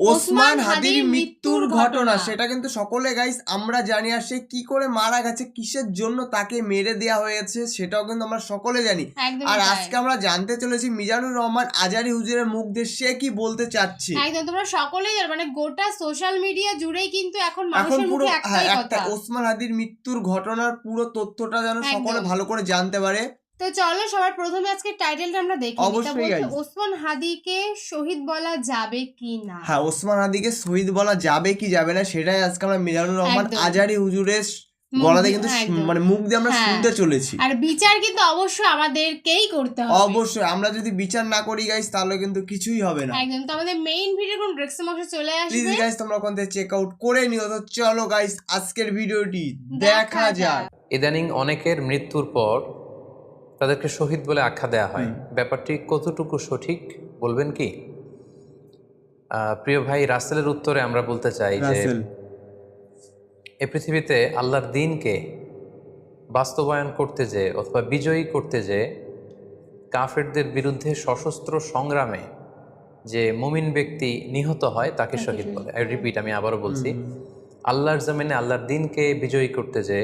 ওসমান হাদির মৃত্যুর ঘটনা সেটা কিন্তু সকলে গাইস আমরা জানি, আর সে কি করে মারা গেছে, কিসের জন্য তাকে মেরে দেওয়া হয়েছে সেটাও কিন্তু আমরা সকলে জানি। আর আজকে আমরা জানতে চলেছি মিজানুর রহমান আজারি হুজুরের মুখ দিয়ে সে কি বলতে চাচ্ছে। একদম তোমরা সকলেই জানো, মানে গোটা সোশ্যাল মিডিয়া জুড়েই কিন্তু এখন মানুষের মুখে একটাই কথা, ওসমান হাদির মৃত্যুর ঘটনার পুরো তথ্যটা যেন সকলে ভালো করে জানতে পারে। তো চলো সবার প্রথমে আজকে টাইটেলটা আমরা দেখি। অবশ্যই ওসমান হাদিকে শহীদ বলা যাবে কি না। হ্যাঁ, ওসমান হাদিকে শহীদ বলা যাবে কি যাবে না সেটাই আজকে আমরা মিজানুর রহমান আজারি হুজুরের গলাতে কিন্তু মানে মুখ দিয়ে আমরা শুনতে চলেছি। আর বিচার কিন্তু অবশ্যই আমাদেরকেই করতে হবে। অবশ্যই, আমরা যদি বিচার না করি গাইস তাহলে কিন্তু কিছুই হবে না। একদম। তো আমাদের মেইন ভিডিও কোন ডেসক্রিপশন বক্সে চলে আসবে, প্লিজ গাইস তোমরা ওখান থেকে চেক আউট করে নিও। তো চলো গাইস আজকের ভিডিওটি দেখা যাক। ইদানিং অনেকের মৃত্যুর পর তাদেরকে শহীদ বলে আখ্যা দেওয়া হয়, ব্যাপারটি কতটুকু সঠিক বলবেন কি? প্রিয় ভাই রাসেলের উত্তরে আমরা বলতে চাই যে এই পৃথিবীতে আল্লাহর দ্বীনকে বাস্তবায়ন করতে যে অথবা বিজয়ী করতে যে কাফেরদের বিরুদ্ধে সশস্ত্র সংগ্রামে যে মুমিন ব্যক্তি নিহত হয় তাকে শহীদ বলে। আই রিপিট, আমি আবারও বলছি, আল্লাহর জমিনে আল্লাহর দ্বীনকে বিজয়ী করতে যে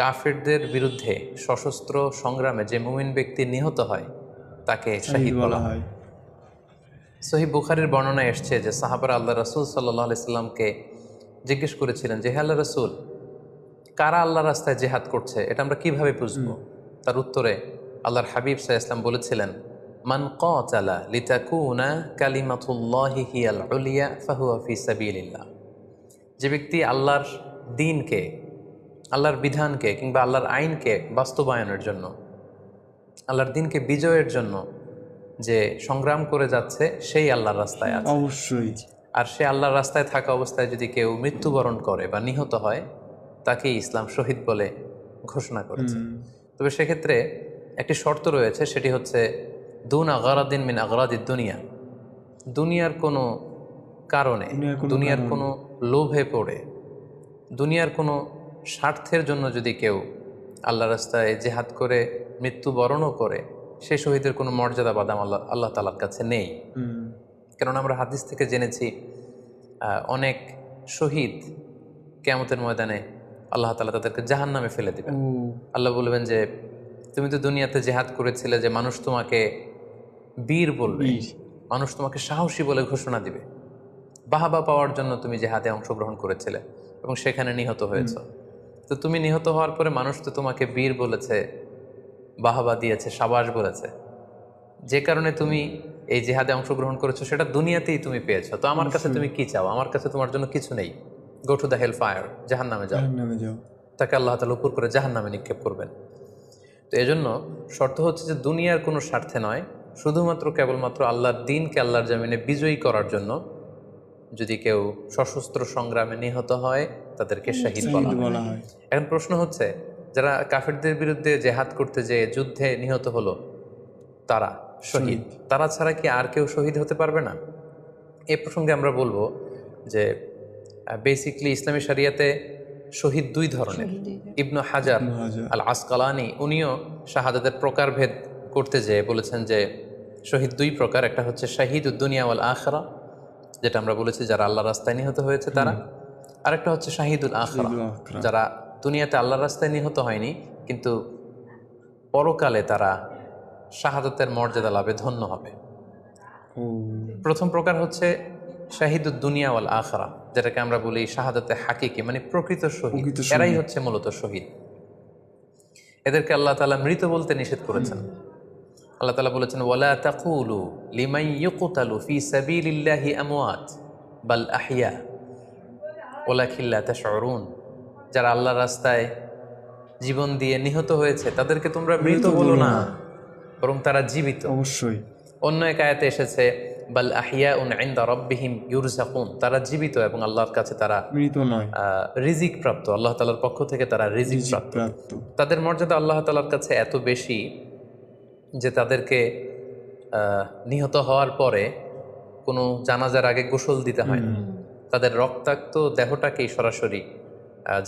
কাফেরদের বিরুদ্ধে সশস্ত্র সংগ্রামে যে মুমিন ব্যক্তি নিহত হয় তাকে শহীদ বলা হয়। সহিহ বুখারীর বর্ণনায় এসছে যে সাহাবারা আল্লাহ রাসূল সাল্লাল্লাহু আলাইহি সাল্লামকে জিজ্ঞেস করেছিলেন যে হে আল্লাহ রাসূল, কারা আল্লাহর রাস্তায় জিহাদ করছে এটা আমরা কিভাবে বুঝবো? তার উত্তরে আল্লাহর হাবিব সাল্লাল্লাহু আলাইহি সাল্লাম বলেছিলেন, মান কাতালা লিতাকুনা কালিমাতুল্লাহি হিয়াল উলিয়া ফাহুয়া ফি সাবিলিল্লাহ। যে ব্যক্তি আল্লাহর দ্বীনকে, আল্লাহর বিধানকে কিংবা আল্লাহর আইনকে বাস্তবায়নের জন্য, আল্লাহর দ্বীনকে বিজয়ের জন্য যে সংগ্রাম করে যাচ্ছে সেই আল্লাহর রাস্তায় আছে। অবশ্যই। আর সে আল্লাহর রাস্তায় থাকা অবস্থায় যদি কেউ মৃত্যুবরণ করে বা নিহত হয় তাকে ইসলাম শহীদ বলে ঘোষণা করেছে। তবে সেক্ষেত্রে একটি শর্ত রয়েছে, সেটি হচ্ছে দুন আগারাদিন মিন আগারাদিদ দুনিয়া। দুনিয়ার কোনো কারণে, দুনিয়ার কোনো লোভে পড়ে, দুনিয়ার কোনো স্বার্থের জন্য যদি কেউ আল্লাহ রাস্তায় জেহাদ করে মৃত্যুবরণও করে, সে শহীদের কোনো মর্যাদা বাদাম আল্লাহ তাআলার কাছে নেই। কারণ আমরা হাদিস থেকে জেনেছি অনেক শহীদ কিয়ামতের ময়দানে আল্লাহ তাআলা তাদেরকে জাহান্নামে ফেলে দিবেন। আল্লাহ বলবেন যে তুমি তো দুনিয়াতে জেহাদ করেছিলে যে মানুষ তোমাকে বীর বলবে, মানুষ তোমাকে সাহসী বলে ঘোষণা দিবে, বাহাবা পাওয়ার জন্য তুমি জেহাদে অংশগ্রহণ করেছিলে এবং সেখানে নিহত হয়েছ। তো তুমি নিহত হওয়ার পরে মানুষ তো তোমাকে বীর বলেছে, বাহাবা দিয়েছে, সাবাস বলেছে, যে কারণে তুমি এই জিহাদে অংশগ্রহণ করেছো সেটা দুনিয়াতেই তুমি পেয়েছো। তো আমার কাছে তুমি কি চাও? আমার কাছে তোমার জন্য কিছু নেই। Go to the hell fire, জাহান্নামে যাও। তাকে আল্লাহ তাআলা উপর করে জাহান্নামে নিক্ষেপ করবেন। তো এজন্য শর্ত হচ্ছে যে দুনিয়ার কোনো স্বার্থে নয়, শুধুমাত্র কেবলমাত্র আল্লাহর দ্বীনকে আল্লাহর জমিনে বিজয়ী করার জন্য যদি কেউ সশস্ত্র সংগ্রামে নিহত হয় তাদেরকে শহীদ বলা হয়। এখন প্রশ্ন হচ্ছে, যারা কাফেরদের বিরুদ্ধে জেহাদ করতে যে যুদ্ধে নিহত হলো তারা শহীদ, তারা ছাড়া কি আর কেউ শহীদ হতে পারবে না? এই প্রসঙ্গে আমরা বলবো যে বেসিকলি ইসলামী শরিয়াতে শহীদ দুই ধরনের। ইবনু হাজার আল আসকালানি উনিও শাহাদাতের প্রকারভেদ করতে যেয়ে বলেছেন যে শহীদ দুই প্রকার। একটা হচ্ছে শাহিদুদ দুনিয়া ওয়াল আখিরা, যেটা আমরা বলেছি যারা আল্লাহর রাস্তায় নিহত হয়েছে তারা। আরেকটা হচ্ছে শাহিদুল আখিরা, যারা দুনিয়াতে আল্লাহর রাস্তায় নিহত হয়নি কিন্তু পরকালে তারা শাহাদাতের মর্যাদা লাভে ধন্য হবে। প্রথম প্রকার হচ্ছে শাহিদুদ দুনিয়া ওয়াল আখিরা, যেটাকে আমরা বলি শাহাদাতে হাকিকি, মানে প্রকৃত শহীদ। এরাই হচ্ছে মূলত শহীদ। এদেরকে আল্লাহ তাআলা মৃত বলতে নিষেধ করেছেন। আল্লাহ তাআলা বলেছেন, ওয়ালা তাকুলু লিমান ইউকতালু ফি সাবিলিল্লাহি আমওয়াত বাল আহইয়া ওয়ালাকিন লা তাশউরুন। যারা আল্লাহর রাস্তায় জীবন দিয়ে নিহত হয়েছে তাদেরকে তোমরা মৃত বলো না, বরং তারা জীবিত। অবশ্যই। অন্য এক আয়াতে এসেছে বাল আহইয়াউন ইনদা রাব্বিহিম ইউরযাকুন, তারা জীবিত এবং আল্লাহর কাছে তারা মৃত নয়, রিজিক প্রাপ্ত। আল্লাহ তাআলার পক্ষ থেকে তারা রিজিক প্রাপ্ত। তাদের মর্যাদা আল্লাহ তাআলার কাছে এত বেশি যে তাদেরকে নিহত হওয়ার পরে কোনো জানাজার আগে গোসল দিতে হয় না। তাদের রক্তাক্ত দেহটাকেই সরাসরি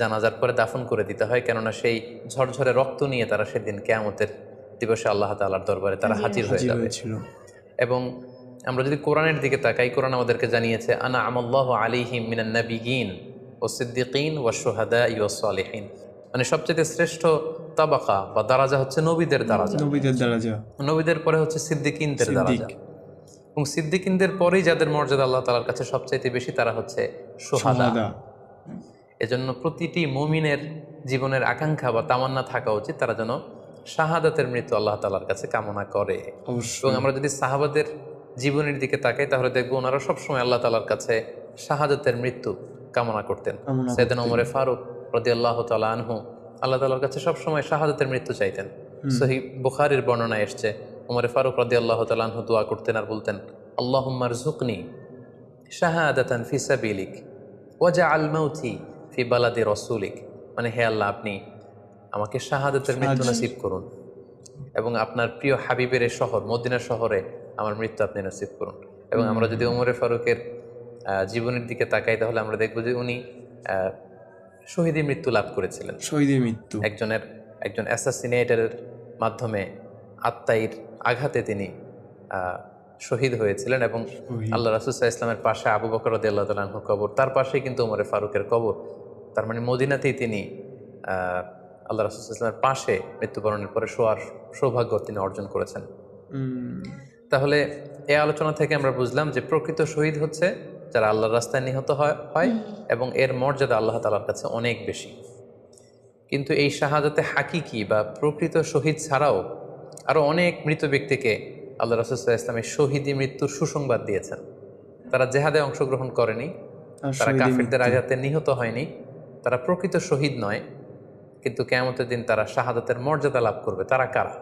জানাজার পরে দাফন করে দিতে হয়, কেননা সেই ঝরঝরে রক্ত নিয়ে তারা সেদিন কিয়ামতের দিবসে আল্লাহ তাআলার দরবারে তারা হাজির হয়ে যাবে। এবং আমরা যদি কোরআনের দিকে তাকাই, কোরআন আমাদেরকে জানিয়েছে আনা আমাল্লাহু আলাইহিম মিনান নাবিয়িন ওয়াস সিদ্দিকিন ওয়াশ শুহাদাই ওয়াস সালিহিন, মানে সবচেয়ে শ্রেষ্ঠ তাবাকা বা দারাজা হচ্ছে নবীদের দারাজা, নবীদের পরে হচ্ছে সিদ্দিকিনদের দারাজা, এবং সিদ্দিকিনদের পরেই যাদের মর্যাদা আল্লাহ তাআলার কাছে সবচাইতে বেশি তারা হচ্ছে শুহাদা। এজন্য প্রতিটি মুমিনের জীবনের আকাঙ্ক্ষা বা তামান্না থাকা উচিত তারা যেন শাহাদাতের মৃত্যু আল্লাহ তাআলার কাছে কামনা করে। এবং আমরা যদি সাহাবাদের জীবনের দিকে তাকাই তাহলে দেখবো ওনারা সবসময় আল্লাহ তাআলার কাছে শাহাদাতের মৃত্যু কামনা করতেন। সাইয়েদনা ওমর ফারুক রাদিয়াল্লাহু তাআলা আনহু আল্লাহ তাআলার কাছে সবসময় শাহাদাতের মৃত্যু চাইতেন। সহিহ বুখারীর বর্ণনায় এসেছে ওমর ফারুক রাদিয়াল্লাহু তাআলা আনহু দোয়া করতেন আর বলতেন, আল্লাহুম্মা আরযুকনি শাহাদাতান ফি সাবিলিক ওয়াজআল মাউতি ফি বালাদি রাসূলিক, মানে হে আল্লাহ আপনি আমাকে শাহাদাতের মৃত্যু নসিব করুন এবং আপনার প্রিয় হাবিবের এই শহর মদিনা শহরে আমার মৃত্যু আপনি নসিব করুন। এবং আমরা যদি ওমর ফারুকের জীবনের দিকে তাকাই তাহলে আমরা দেখব যে উনি শহীদি মৃত্যু লাভ করেছিলেন। শহীদি মৃত্যু একজন অ্যাসাসিনেটরের মাধ্যমে আত্মাইর আঘাতে তিনি শহীদ হয়েছিলেন। এবং আল্লাহ রাসূল সাল্লাল্লাহু আলাইহি ওয়াসাল্লামের পাশে আবু বকর রাদিয়াল্লাহু তাআলা আনহুর কবর, তার পাশেই কিন্তু ওমর ফারুকের কবর। তার মানে মদিনাতেই তিনি আল্লাহ রাসূল সাল্লাল্লাহু আলাইহি ওয়াসাল্লামের পাশে মৃত্যুবরণের পরে শোয়ার সৌভাগ্য তিনি অর্জন করেছেন। তাহলে এই আলোচনা থেকে আমরা বুঝলাম যে প্রকৃত শহীদ হচ্ছে যারা আল্লাহর রাস্তায় নিহত হয় এবং এর মর্যাদা আল্লাহ তাআলার কাছে অনেক বেশি। কিন্তু এই শাহাদাতে হাকিকি বা প্রকৃত শহীদ ছাড়াও আরও অনেক মৃত ব্যক্তিকে আল্লাহ রাসূল সাল্লাল্লাহু আলাইহি ওয়াসাল্লাম শহীদি মৃত্যুর সুসংবাদ দিয়েছেন। তারা জেহাদে অংশগ্রহণ করেনি, তারা কাফিরদের আঘাতে নিহত হয়নি, তারা প্রকৃত শহীদ নয়, কিন্তু কিয়ামতের দিন তারা শাহাদাতের মর্যাদা লাভ করবে। তারা কারা?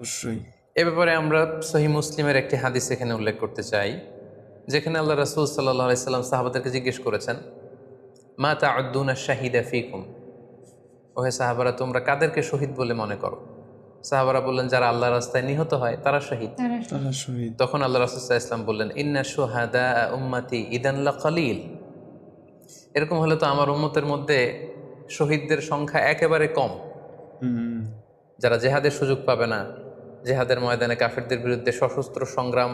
অবশ্যই এ ব্যাপারে আমরা সহিহ মুসলিমের একটি হাদিস এখানে উল্লেখ করতে চাই, যেখানে আল্লাহ রাসূল সাল্লাল্লাহু আলাইহি ওয়াসাল্লাম সাহাবাদেরকে জিজ্ঞেস করেছেন, মা তাউদ্দুনা শাহিদা ফিকুম, ওহে সাহাবারা তোমরা কাদেরকে শহীদ বলে মনে করো? সাহাবারা বললেন যারা আল্লাহর রাস্তায় নিহত হয় তারা শহীদ। তখন আল্লাহ রাসূল সাল্লাল্লাহু আলাইহি ওয়াসাল্লাম বললেন, ইন্না শুহাদা উম্মতি ইদান লাকালিল, এরকম হলে তো আমার উম্মতের মধ্যে শহীদদের সংখ্যা একেবারে কম। যারা জেহাদের সুযোগ পাবে না, জেহাদের ময়দানে কাফিরদের বিরুদ্ধে সশস্ত্র সংগ্রাম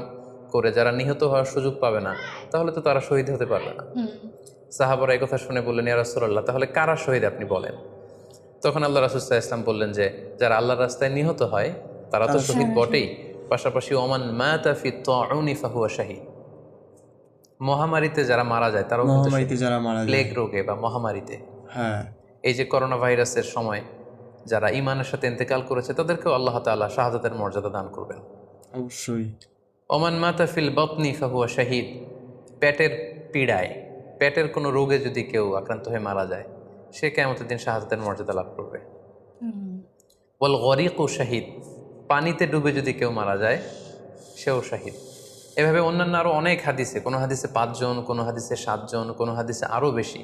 করে যারা নিহত হওয়ার সুযোগ পাবে না, তাহলে তো তারা শহীদ হতে পারবে না। সাহাবারা এই কথা শুনে বললেন, ইয়া রাসূলুল্লাহ তাহলে কারা শহীদ আপনি বলেন। তখন আল্লাহ রাসূল সাল্লাল্লাহু আলাইহি ওয়াসাল্লাম বললেন যে যারা আল্লাহর রাস্তায় নিহত হয় তারা তো শহীদ বটেই, পাশাপাশি ওমান মাতা ফি তাউনি ফাহুয়া শাহীদ, মহামারীতে যারা মারা যায় তারাও প্লেগ রোগে বা মহামারীতে, এই যে করোনা ভাইরাসের সময় যারা ঈমানের সাথে ইন্তেকাল করেছে তাদেরকেও আল্লাহ তাআলা শাহাদাতের মর্যাদা দান করবেন। অবশ্যই ওমান মাতা ফিল বাতনি ফাহুয়া শাহীদ, পেটের পীড়ায় পেটের কোনো রোগে যদি কেউ আক্রান্ত হয়ে মারা যায় সে কিয়ামতের দিন শাহাদাতের মর্যাদা লাভ করবে। ওয়াল গরিকু শাহীদ, পানিতে ডুবে যদি কেউ মারা যায় সেও শাহীদ। এভাবে অন্যান্য আরও অনেক হাদিসে, কোনো হাদিসে 5 জন, কোনো হাদিসে 7 জন, কোনো হাদিসে আরও বেশি,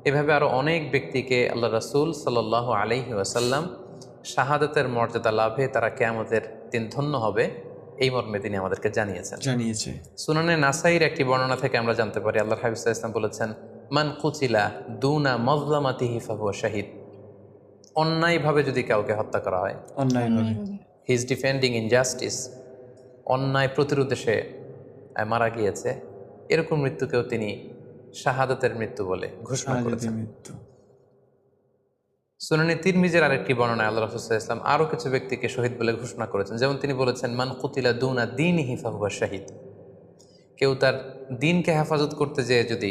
এভাবে আরও অনেক ব্যক্তিকে আল্লাহ রাসূল সাল্লাল্লাহু আলাইহি ওয়াসাল্লাম শাহাদাতের মর্যাদা লাভে তারা কিয়ামতের দিন ধন্য হবে এই মর্মে তিনি আমাদেরকে জানিয়েছে। সুনানে নাসাইর একটি বর্ণনা থেকে আমরা জানতে পারি আল্লাহর হাবিব সাল্লাল্লাহু আলাইহি ওয়াসাল্লাম বলেছেন, মান কুতিলা দুনা মাজলামাতিহি ফাহুয়া শাহীদ, অন্যায়ভাবে যদি কাউকে হত্যা করা হয়, অন্যায়ভাবে হি ইজ ডিফেন্ডিং ইনজাস্টিস, অন্যায় প্রতিরোধে সে মারা গিয়েছে, এরকম মৃত্যুকেও তিনি শাহাদাতের মৃত্যু বলে ঘোষণা করেছেন। সুনানে তিরমিজির আরেকটি বর্ণনায় আল্লাহ রাসূল সাল্লাল্লাহু আলাইহি ওয়াসাল্লাম আরও কিছু ব্যক্তিকে শহীদ বলে ঘোষণা করেছেন। যেমন তিনি বলেছেন, মান কুতিলা দুনা দীনিহি ফাহুয়া শাহীদ, কেউ তার দ্বীনকে হেফাজত করতে যেয়ে যদি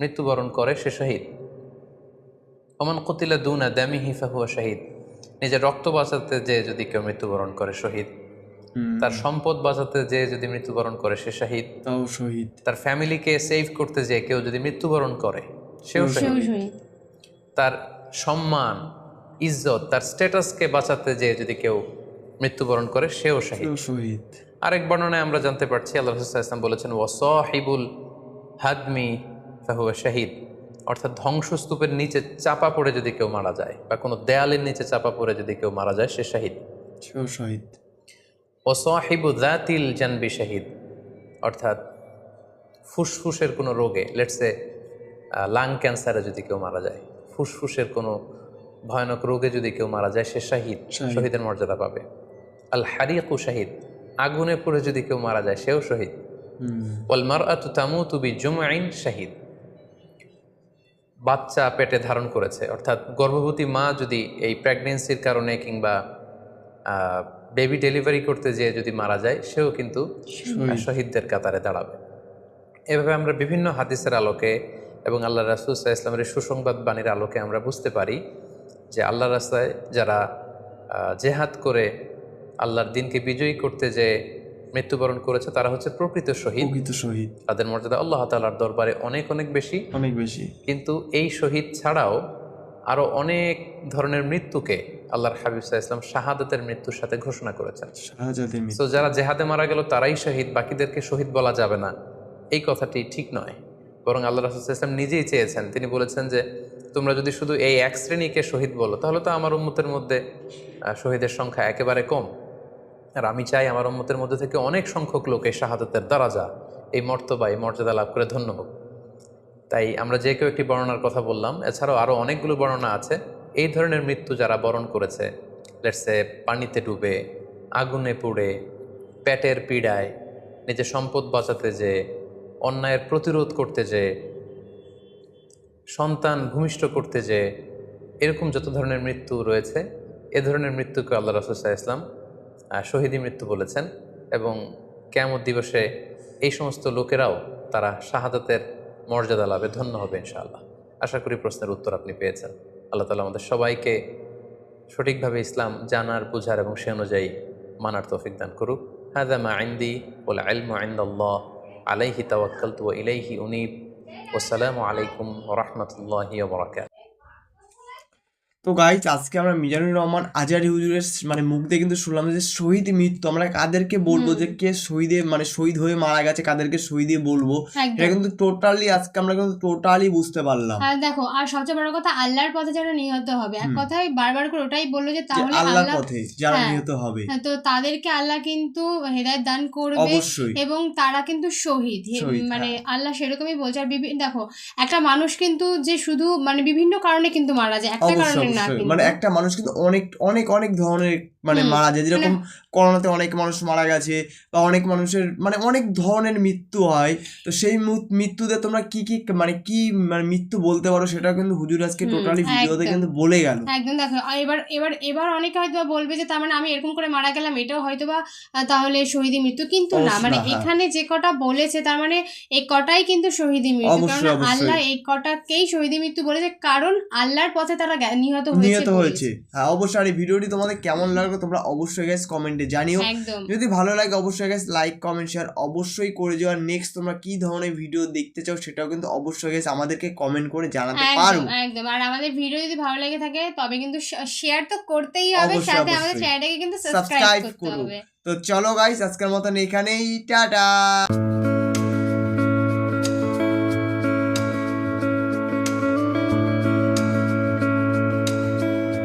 মৃত্যুবরণ করে সে শহীদ। ওমান কুতিলা দুনা দামিহি ফাহুয়া শাহীদ, নিজের রক্ত বাঁচাতে যেয়ে যদি কেউ মৃত্যুবরণ করে শহীদ। তার সম্পদ বাঁচাতে যেয়ে যদি মৃত্যুবরণ করে সে শহীদ। তার ফ্যামিলিকে সেভ করতে যেয়ে কেউ যদি মৃত্যুবরণ করে সেও শহীদ। তার সম্মান, ইজ্জত, তার স্ট্যাটাসকে বাঁচাতে যেয়ে যদি কেউ মৃত্যুবরণ করে সেও শহীদ। আরেক বর্ণনায় আমরা জানতে পারছি আল্লাহ রাসূল সাল্লাল্লাহু আলাইহি ওয়াসাল্লাম বলেছেন, ওয়াসাহিবুল হাদমি ফাহুয়া শাহীদ, অর্থাৎ ধ্বংসস্তূপের নিচে চাপা পড়ে যদি কেউ মারা যায় বা কোনো দেয়ালের নিচে চাপা পড়ে যদি কেউ মারা যায় সে শহীদ। ওয়াসাহিবু যাতিল জানবি শাহীদ, অর্থাৎ ফুসফুসের কোনো রোগে, লেটসে লাং ক্যান্সারে যদি কেউ মারা যায়, ফুসফুসের কোনো ভয়ানক রোগে যদি কেউ মারা যায় সে শহীদের মর্যাদা পাবে। আল হারিকু শাহীদ, আগুনে পড়ে যদি কেউ মারা যায় সেও শহীদ। ওয়াল মারআতু তামুতু বিজুমআইন শাহিদ, বাচ্চা পেটে ধারণ করেছে অর্থাৎ গর্ভবতী মা যদি এই প্রেগনেন্সির কারণে কিংবা বেবি ডেলিভারি করতে যেয়ে যদি মারা যায় সেও কিন্তু শহীদদের কাতারে দাঁড়াবে। এভাবে আমরা বিভিন্ন হাদিসের আলোকে এবং আল্লাহ রাসূল সাল্লাল্লাহু আলাইহি ওয়াসাল্লামের সুসংবাদ বাণীর আলোকে আমরা বুঝতে পারি যে আল্লাহর রাস্তায় যারা জেহাদ করে আল্লাহর দিনকে বিজয়ী করতে যে মৃত্যুবরণ করেছে তারা হচ্ছে প্রকৃত শহীদ। তাদের মর্যাদা আল্লাহ তাআলার দরবারে অনেক অনেক বেশি। কিন্তু এই শহীদ ছাড়াও আরো অনেক ধরনের মৃত্যুকে আল্লাহর হাবিব সাল্লাল্লাহু আলাইহি ওয়াসাল্লাম শাহাদাতের মৃত্যুর সাথে ঘোষণা করেছেন। তো যারা জেহাদে মারা গেল তারাই শহীদ, বাকিদেরকে শহীদ বলা যাবে না, এই কথাটি ঠিক নয়। বরং আল্লাহ রাসূল সাল্লাল্লাহু আলাইহি ওয়াসাল্লাম নিজেই চেয়েছেন, তিনি বলেছেন যে তোমরা যদি শুধু এই এক শ্রেণীকে শহীদ বলো তাহলে তো আমার উম্মতের মধ্যে শহীদের সংখ্যা একেবারে কম। আর আমি চাই আমার উম্মতের মধ্যে থেকে অনেক সংখ্যক লোক এই শাহাদাতের দারাজা, এই মর্তবা, এই মর্যাদা লাভ করে ধন্য হোক। তাই আমরা যে কেউ একটি বর্ণনার কথা বললাম, এছাড়াও আরও অনেকগুলো বর্ণনা আছে। এই ধরনের মৃত্যু যারা বরণ করেছে, লেটসে পানিতে ডুবে, আগুনে পুড়ে, পেটের পীড়ায়, নিজের সম্পদ বাঁচাতে যে, অন্যায়ের প্রতিরোধ করতে যে, সন্তান ভূমিষ্ঠ করতে যে, এরকম যত ধরনের মৃত্যু রয়েছে এ ধরনের মৃত্যুকে আল্লাহ রাসূল সাল্লাল্লাহু আলাইহি ওয়াসাল্লাম শহীদি মৃত্যু বলেছেন। এবং কিয়ামত দিবসে এই সমস্ত লোকেরাও তারা শাহাদাতের মর্যাদা লাভে ধন্য হবে ইনশাআল্লাহ। আশা করি প্রশ্নের উত্তর আপনি পেয়েছেন। আল্লাহ তাআলা আমাদের সবাইকে সঠিকভাবে ইসলাম জানার, বুঝার এবং সে অনুযায়ী মানার তৌফিক দান করুক। হাযা মা ইনদি ওয়াল ইলমু ইনদাল্লাহ আলাইহি তাওয়াক্কালতু ওয়া ইলাইহি উনীব। ওয়াসসালামু আলাইকুম ওয়া রাহমাতুল্লাহি ওয়া বারাকাতুহু। তো গাইজ আজকে আমরা মিজানুর রহমান আজহারী হুজুরের মানে মুখ দিয়ে কিন্তু শুনলাম যে শহীদ মৃত্যু আমরা কাদেরকে বলবো, যে কে শহীদে মানে শহীদ হয়ে মারা গেছে কাদেরকে শহীদে বলবো, এটা কিন্তু টোটালি আজকে আমরা কিন্তু টোটালি বুঝতে পারলাম। আর দেখো, আর সবচেয়ে বড় কথা আল্লাহর পথে যারা নিহত হবে, এক কথাই বারবার করে ওটাই বললো যে তাহলে আল্লাহর পথে যারা নিহত হবে তো তাদেরকে আল্লাহ কিন্তু হেদায়েত দান করবে এবং তারা কিন্তু শহীদ, মানে আল্লাহ সেরকমই বলছে। আর দেখো একটা মানুষ কিন্তু যে শুধু মানে বিভিন্ন কারণে কিন্তু মারা যায়, একটা কারণে না, মানে একটা মানুষ কিন্তু অনেক অনেক অনেক ধরনের মানে মারা যায়। যেরকম করোনাতে অনেক মানুষ মারা গেছে বা অনেক মানুষের মানে অনেক ধরনের মৃত্যু হয়। তো সেই মৃত্যুতে তোমরা কি কি মানে কি মানে মৃত্যু বলতে পারো সেটা কিন্তু হুজুর আজকে টোটালি ভিডিওতে কিন্তু বলে গেল একদম। দেখো এবার অনেকে হয়তো বলবে যে তার মানে আমি এরকম করে মারা গেলাম এটাও হয়তো বা তাহলে শহীদি মৃত্যু, কিন্তু না, মানে এখানে যে কটা বলেছে তার মানে এই কটাই কিন্তু শহীদি মৃত্যু, কারণ আল্লাহ এই কটাকেই শহীদি মৃত্যু বলেছে, কারণ আল্লাহর পথে তারা নিহত হয়েছে। হ্যাঁ অবশ্যই। আর এই ভিডিওটি তোমাদের কেমন লাগলো তোমরা অবশ্যই গাইস কমেন্টে জানিও। যদি ভালো লাগে অবশ্যই গাইস লাইক কমেন্ট শেয়ার অবশ্যই করে দিও। আর নেক্সট তোমরা কি ধরনের ভিডিও দেখতে চাও সেটাও কিন্তু অবশ্যই গাইস আমাদেরকে কমেন্ট করে জানাতে পারো। একদম। আর আমাদের ভিডিও যদি ভালো লেগে থাকে তবে কিন্তু শেয়ার তো করতেই হবে, সাথে আমাদের চ্যানেলটাকে কিন্তু সাবস্ক্রাইব করতে হবে। তো চলো গাইস আজকের মতন এখানেই, টাটা।